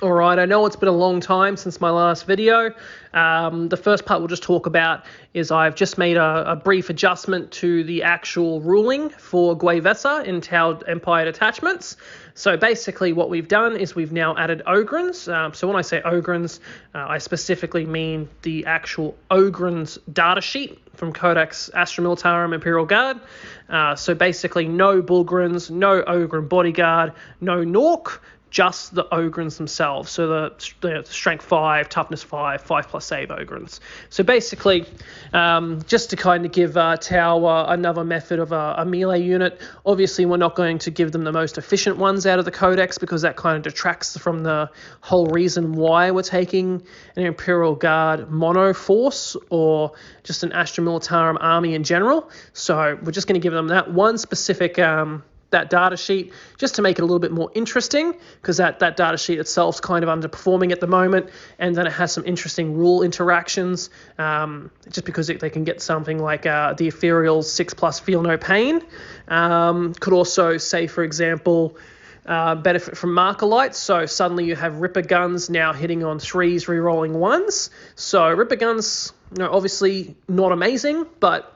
Alright, I know it's been a long time since my last video. The first part we'll just talk about is I've just made a brief adjustment to the actual ruling for Gue'vesa in Tau Empire Detachments. So basically what we've done is we've now added Ogryns. So when I say Ogryns, I specifically mean the actual Ogryns datasheet from Codex Astromilitarum Imperial Guard. So basically no Bulgryns, no Ogryn Bodyguard, no Nork, just the Ogryns themselves, so the strength 5, toughness 5, 5+ save Ogryns. So basically, just to kind of give Tau another method of a melee unit, obviously we're not going to give them the most efficient ones out of the Codex because that kind of detracts from the whole reason why we're taking an Imperial Guard mono force or just an Astromilitarum army in general. So we're just going to give them that one specific that data sheet just to make it a little bit more interesting, because that data sheet itself is kind of underperforming at the moment, and then it has some interesting rule interactions just because they can get something like the Ethereal 6+ feel no pain. Could also say, for example, benefit from marker lights, so suddenly you have Ripper guns now hitting on 3s, re-rolling 1s. So Ripper guns, obviously not amazing, but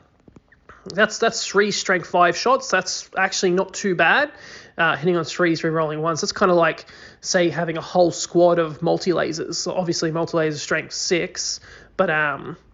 that's 3 strength 5 shots. That's actually not too bad. Hitting on 3s, re-rolling 1s. That's kind of like, say, having a whole squad of multi-lasers. So obviously, multi-laser strength 6, but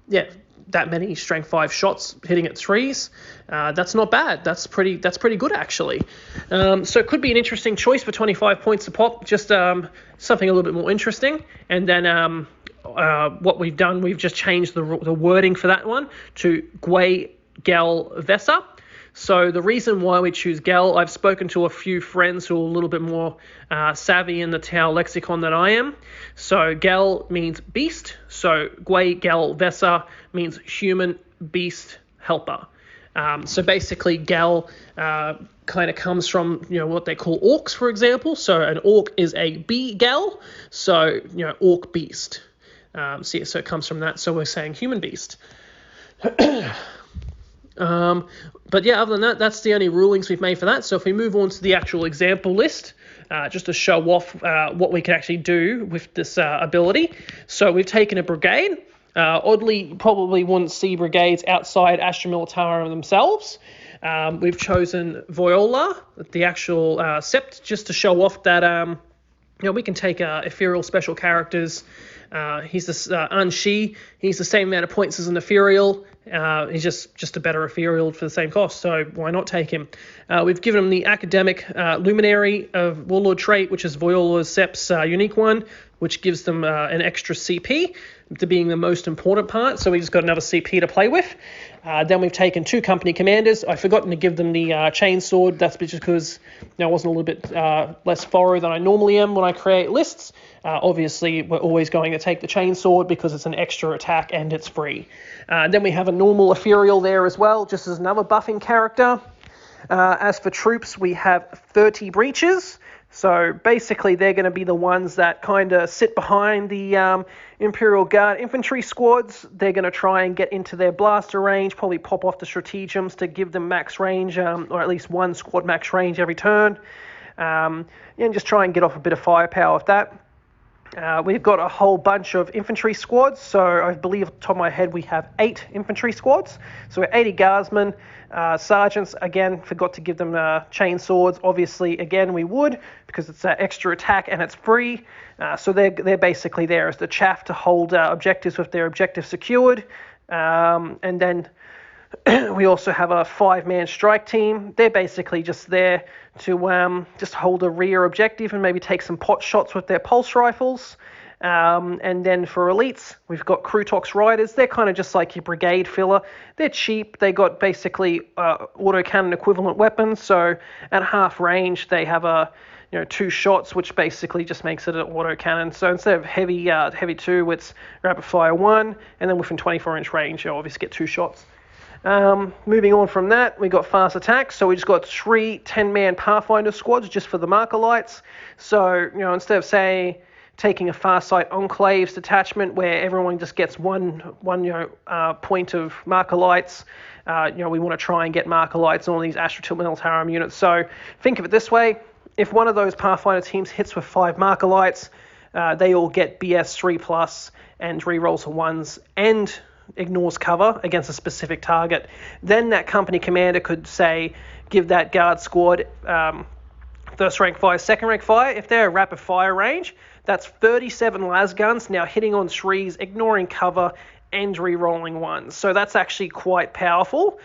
yeah, that many strength 5 shots hitting at 3s. That's not bad. That's pretty good actually. So it could be an interesting choice for 25 points a pop. Just something a little bit more interesting. And then what we've done, we've just changed the wording for that one to Gue'vesa. So the reason why we choose Gel, I've spoken to a few friends who are a little bit more savvy in the Tau lexicon than I am. So Gel means beast. So Gue'vesa means human, beast, helper. So basically Gel kind of comes from what they call orcs, for example. So an orc is a Gel. So orc beast. So it comes from that. So we're saying human beast. But yeah, other than that, that's the only rulings we've made for that. So if we move on to the actual example list, just to show off what we can actually do with this ability. So we've taken a brigade. Oddly, probably wouldn't see brigades outside Astromilitarum themselves. We've chosen Vior'la, the actual Sept, just to show off that we can take ethereal special characters. He's this Aun'Shi. He's the same amount of points as an Ethereal. He's just a better Ethereal for the same cost, so why not take him? We've given him the academic Luminary of Warlord trait, which is Vior'la's Sept's unique one, which gives them an extra CP to being the most important part, so we just got another CP to play with. Then we've taken 2 company commanders. I've forgotten to give them the chainsword. That's just because I wasn't a little bit less thorough than I normally am when I create lists. Obviously, we're always going to take the chainsword because it's an extra attack and it's free. Then we have a normal Ethereal there as well, just as another buffing character. As for troops, we have 30 breaches. So basically, they're going to be the ones that kind of sit behind the Imperial Guard infantry squads. They're going to try and get into their blaster range, probably pop off the stratagems to give them max range, or at least one squad max range every turn. And just try and get off a bit of firepower with that. We've got a whole bunch of infantry squads. So I believe, off the top of my head, we have 8 infantry squads. So we're 80 Guardsmen. Sergeants, again, forgot to give them chain swords. Obviously, again, we would, because it's an extra attack and it's free. So they're basically there as the chaff to hold objectives with their objectives secured. And then we also have a 5-man strike team. They're basically just there to just hold a rear objective and maybe take some pot shots with their pulse rifles. And then for elites, we've got Krootox Riders. They're kind of just like your brigade filler. They're cheap. They got basically autocannon equivalent weapons. So at half range, they have 2 shots, which basically just makes it an autocannon. So instead of heavy 2, it's rapid fire 1, and then within 24-inch range, you obviously get 2 shots. Moving on from that, we got fast attacks. So we just got 3 10-man Pathfinder squads just for the marker lights. So instead of taking a Farsight Enclaves detachment where everyone just gets one point of marker lights, we want to try and get marker lights on these Astromilitarum units. So think of it this way: if one of those Pathfinder teams hits with 5 marker lights, they all get BS 3+ and rerolls of 1s and ignores cover against a specific target. Then that company commander could say, give that guard squad first rank fire, second rank fire. If they're a rapid fire range, that's 37 Lasguns now hitting on 3s, ignoring cover, and re-rolling 1s. So that's actually quite powerful.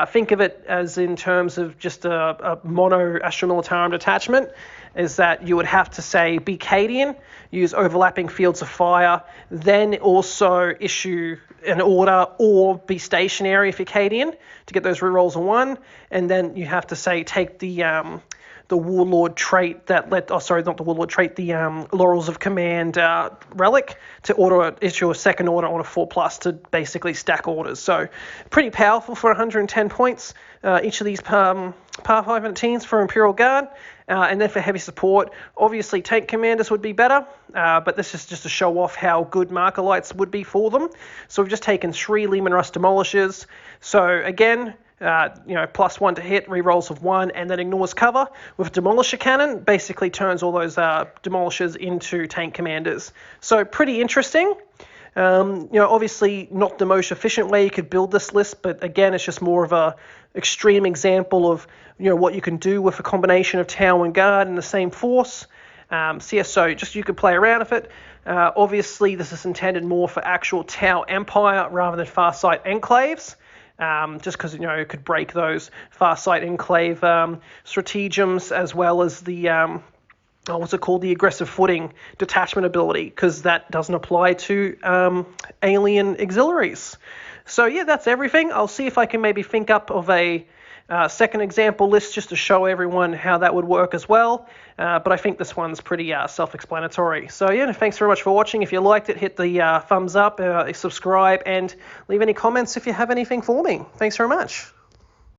Think of it as in terms of just a mono Astra Militarum detachment, is that you would have to say be Cadian, use overlapping fields of fire, then also issue an order or be stationary if you're Cadian to get those rerolls of 1, and then you have to say take the Warlord trait that let, not the Warlord trait, the Laurels of Command relic to issue a second order on a 4+ to basically stack orders. So pretty powerful for 110 points, each of these Pathfinder teams for Imperial Guard. And then for heavy support, obviously tank commanders would be better, but this is just to show off how good Marker Lights would be for them. So we've just taken 3 Leman Russ Demolishers. So again, +1 to hit, rerolls of 1, and then ignores cover. With Demolisher Cannon, basically turns all those Demolishers into tank commanders. So pretty interesting. Obviously not the most efficient way you could build this list, but again, it's just more of a extreme example of what you can do with a combination of Tau and Guard in the same force. So just you could play around with it. Obviously, this is intended more for actual Tau Empire rather than Farsight Enclaves. Just because it could break those Farsight Enclave stratagems, as well as the the aggressive footing detachment ability, because that doesn't apply to alien auxiliaries. So yeah, that's everything. I'll see if I can maybe think up of a second example list just to show everyone how that would work as well. But I think this one's pretty self-explanatory. So yeah, thanks very much for watching. If you liked it, hit the thumbs up, subscribe, and leave any comments if you have anything for me. Thanks very much.